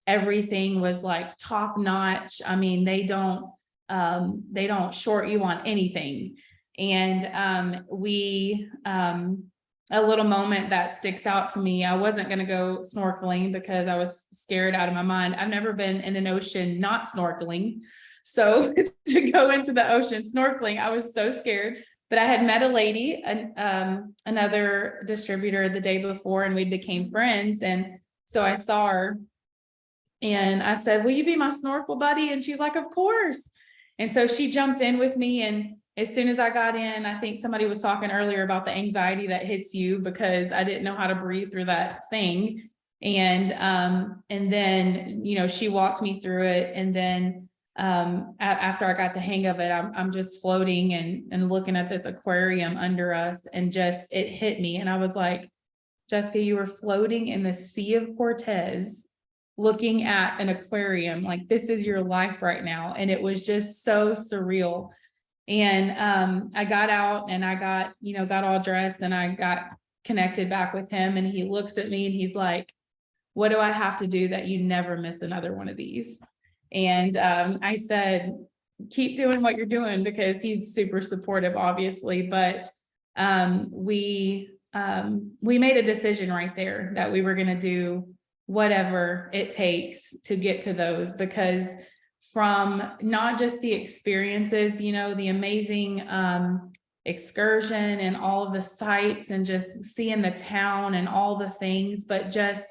Everything was like top notch. I mean, they don't short you on anything. And a little moment that sticks out to me, I wasn't going to go snorkeling because I was scared out of my mind. I've never been in an ocean not snorkeling. So to go into the ocean snorkeling, I was so scared. But I had met a lady, another distributor the day before, and we became friends. And so I saw her and I said, will you be my snorkel buddy? And she's like, of course. And so she jumped in with me. And as soon as I got in, I think somebody was talking earlier about the anxiety that hits you because I didn't know how to breathe through that thing. And then, you know, she walked me through it. And then after I got the hang of it, I'm just floating and looking at this aquarium under us, and just, it hit me. And I was like, Jessica, you were floating in the Sea of Cortez, looking at an aquarium. Like, this is your life right now. And it was just so surreal. And I got out and I got all dressed and I got connected back with him. And he looks at me and he's like, what do I have to do that you never miss another one of these? And I said, keep doing what you're doing, because he's super supportive, obviously. But we made a decision right there that we were going to do whatever it takes to get to those, because from not just the experiences, you know, the amazing excursion and all of the sights and just seeing the town and all the things, but just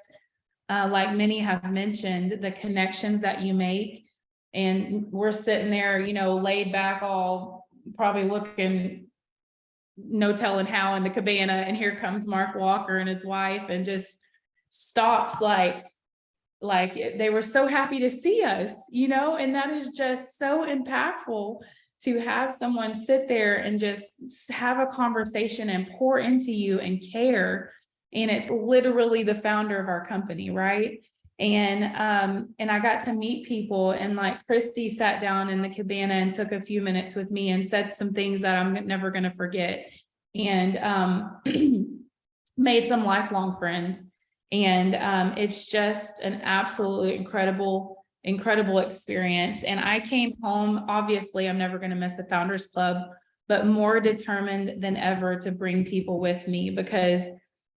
like many have mentioned, the connections that you make. And we're sitting there, you know, laid back, all probably looking no telling how in the cabana, and here comes Mark Walker and his wife, and just stops like, they were so happy to see us, and that is just so impactful to have someone sit there and just have a conversation and pour into you and care. And it's literally the founder of our company, right? And I got to meet people, and like Christy sat down in the cabana and took a few minutes with me and said some things that I'm never going to forget, and made some lifelong friends. And it's just an absolutely incredible experience. And I came home, obviously I'm never going to miss the Founders Club, but more determined than ever to bring people with me, because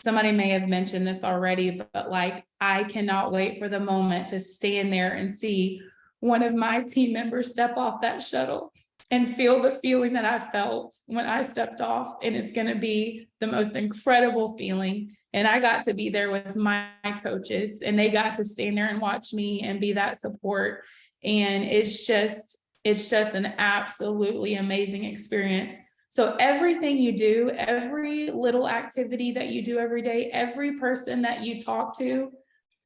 somebody may have mentioned this already, but like, I cannot wait for the moment to stand there and see one of my team members step off that shuttle and feel the feeling that I felt when I stepped off. And it's going to be the most incredible feeling. And I got to be there with my coaches, and they got to stand there and watch me and be that support. And it's just an absolutely amazing experience. So everything you do, every little activity that you do every day, every person that you talk to,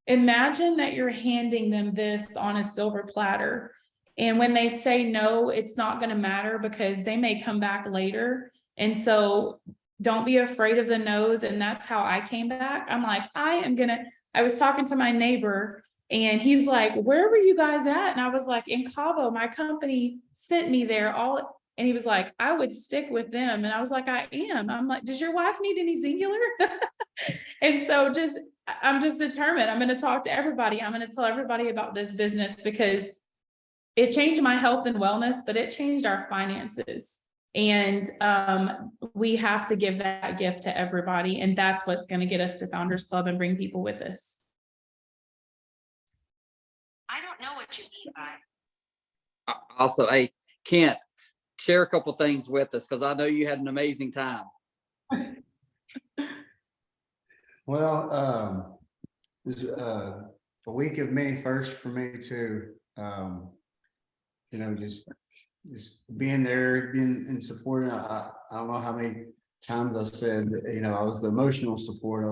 imagine that you're handing them this on a silver platter. And when they say no, it's not going to matter, because they may come back later. And so don't be afraid of the no's. And that's how I came back. I'm like, I was talking to my neighbor, and he's like, where were you guys at? And I was like, in Cabo, my company sent me there and he was like, I would stick with them. And I was like, I am. I'm like, does your wife need any singular? And so I'm just determined. I'm going to talk to everybody. I'm going to tell everybody about this business, because it changed my health and wellness, but it changed our finances. And we have to give that gift to everybody. And that's what's going to get us to Founders Club and bring people with us. I don't know what you mean by. Also, hey, Kent, share a couple things with us, because I know you had an amazing time. Well, it was a week of many firsts for me too. Just being there, being in support. I don't know how many times I said, I was the emotional support.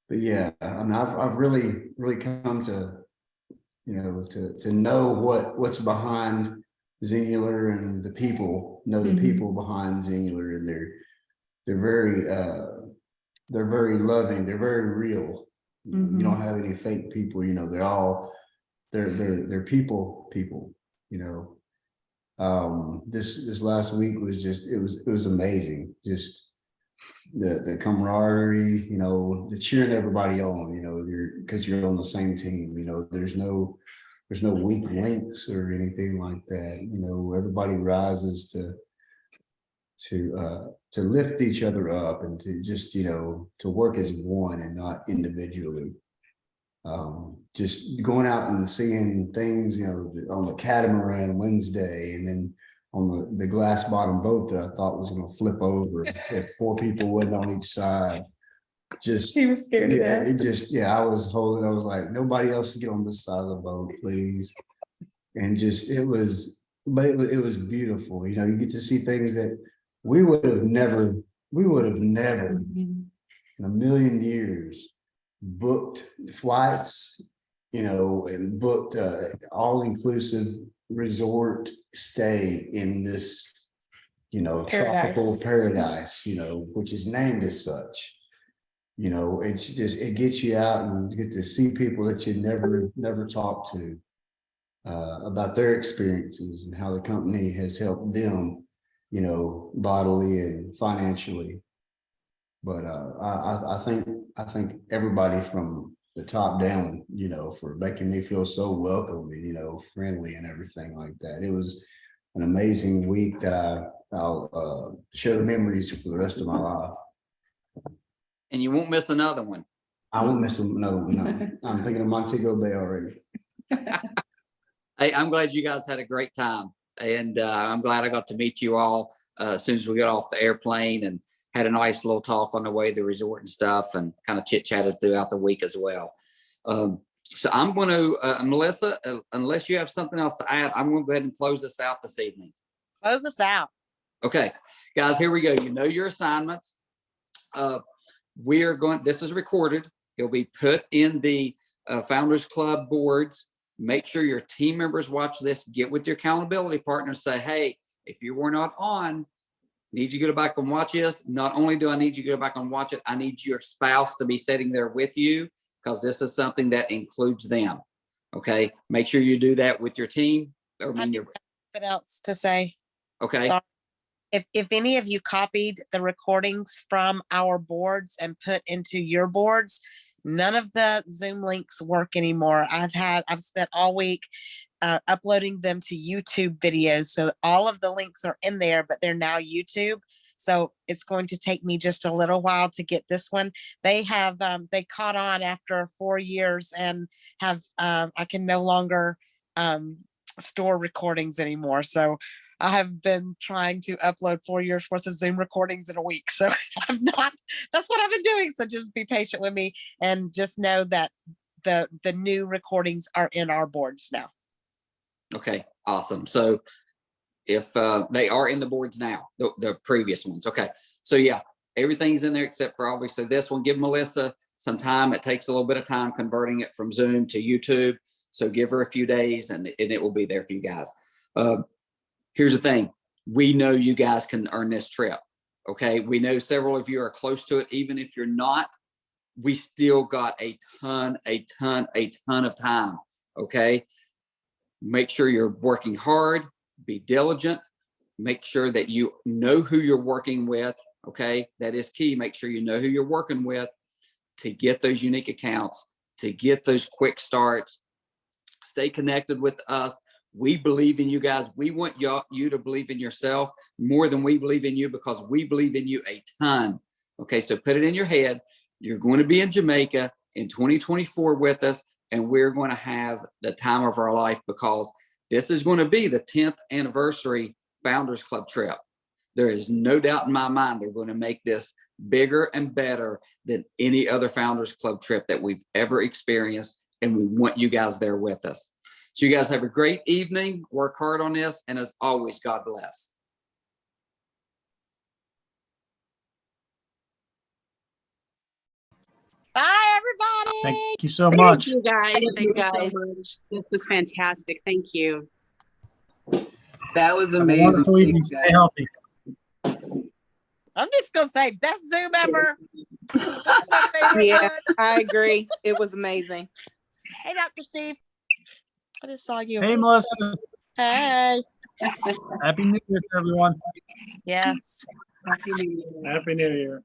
But yeah, I mean, I've really come to, to know what's behind Singular, and the people, the people behind Singular, and they're very loving. They're very real. You don't have any fake people. They're people. This last week was just, it was amazing. Just the camaraderie, the cheering everybody on, because you're on the same team. There's no weak links or anything like that. Everybody rises to lift each other up, and to just, to work as one and not individually. Just going out and seeing things, on the catamaran Wednesday, and then on the glass bottom boat that I thought was going to flip over if 4 people wasn't on each side. He was scared of that. I was like, nobody else can get on this side of the boat, please. And it was beautiful. You get to see things that we would have never in a million years booked flights, and booked all-inclusive resort stay in this, tropical paradise, which is named as such. It gets you out and get to see people that you never talked to about their experiences and how the company has helped them, bodily and financially. But I think everybody from the top down, for making me feel so welcome and, friendly and everything like that. It was an amazing week that I'll share the memories for the rest of my life. And you won't miss another one. I won't miss another one. No. I'm thinking of Montego Bay already. Hey, I'm glad you guys had a great time. And I'm glad I got to meet you all as soon as we got off the airplane, and had a nice little talk on the way to the resort and stuff, and kind of chit-chatted throughout the week as well. So I'm going to, Melissa, unless you have something else to add, I'm going to go ahead and close this out this evening. Close us out. Okay, guys, here we go. You know your assignments. This is recorded. It'll be put in the Founders Club boards. Make sure your team members watch this. Get with your accountability partners. Say, hey, if you were not on, need you to go back and watch this. Not only do I need you to go back and watch it, I need your spouse to be sitting there with you, because this is something that includes them. Okay. Make sure you do that with your team. Or I do have something else to say. okay. Sorry. If any of you copied the recordings from our boards and put into your boards, none of the Zoom links work anymore. I've spent all week uploading them to YouTube videos. So all of the links are in there, but they're now YouTube. So it's going to take me just a little while to get this one. They have, they caught on after 4 years and have, I can no longer store recordings anymore. So I have been trying to upload 4 years worth of Zoom recordings in a week. So that's what I've been doing. So just be patient with me and just know that the new recordings are in our boards now. Okay, awesome. So if they are in the boards now, the previous ones. Okay, so yeah, everything's in there except for obviously this one. Give Melissa some time. It takes a little bit of time converting it from Zoom to YouTube. So give her a few days and it will be there for you guys. Here's the thing. We know you guys can earn this trip. Okay. We know several of you are close to it. Even if you're not, we still got a ton of time. Okay. Make sure you're working hard, be diligent, make sure that you know who you're working with. Okay. That is key. Make sure you know who you're working with to get those unique accounts, to get those quick starts. Stay connected with us. We believe in you guys. We want you to believe in yourself more than we believe in you, because we believe in you a ton. Okay, so put it in your head. You're going to be in Jamaica in 2024 with us, and we're going to have the time of our life, because this is going to be the 10th anniversary Founders Club trip. There is no doubt in my mind they're going to make this bigger and better than any other Founders Club trip that we've ever experienced, and we want you guys there with us. So you guys have a great evening. Work hard on this. And as always, God bless. Bye, everybody. Thank you so much. Thank you guys. Thank you Thank you so guys. much. This was fantastic. Thank you. That was Have a amazing. wonderful evening. Stay healthy. I'm just going to say best Zoom ever. My favorite Yeah, one. I agree. It was amazing. Hey, Dr. Steve. I just saw you. Hey, Melissa. Hey. Happy New Year to everyone. Yes. Happy New Year. Happy New Year.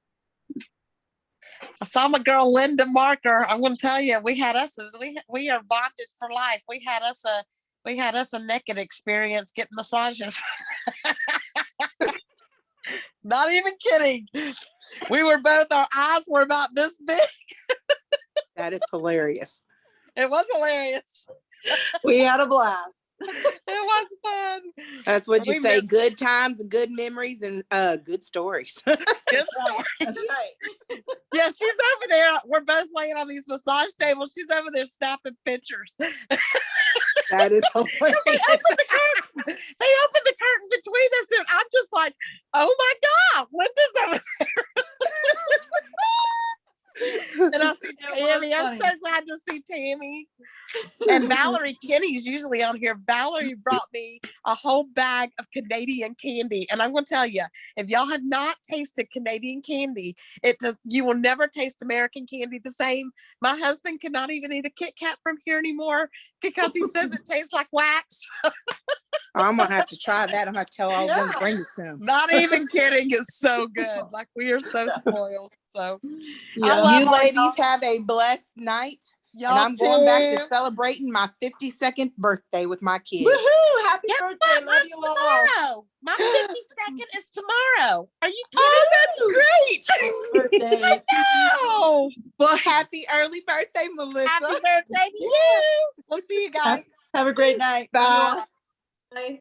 I saw my girl Linda Marker. I'm going to tell you, we are bonded for life. We had us a naked experience getting massages. Not even kidding. We were both, our eyes were about this big. That is hilarious. It was hilarious. We had a blast. It was fun. That's what you We say. missed- Good times and good memories and good stories. Good stories. That's right. Yeah, she's over there. We're both laying on these massage tables. She's over there snapping pictures. That is hilarious. They opened the curtain between us, and I'm just like, oh my God, Linda's over there. And I see Tammy. I'm so glad to see Tammy. And Valerie Kinney's usually on here. Valerie brought me a whole bag of Canadian candy. And I'm going to tell you, if y'all have not tasted Canadian candy, you will never taste American candy the same. My husband cannot even eat a Kit Kat from here anymore because he says it tastes like wax. I'm gonna have to try that. I'm gonna tell all of them to bring me some. Not even kidding. It's so good. Like, we are so spoiled. So I love You all ladies y'all. have a blessed night. Y'all and I'm going back to too. celebrating my 52nd birthday with my kids. Woohoo! Happy Guess birthday. what? Love Mine's you all. tomorrow. My 52nd is tomorrow. Are you kidding? Oh, that's great. Birthday. No. Well, happy early birthday, Melissa. Happy birthday to you. We'll see you guys. Have a great night. Bye. Bye.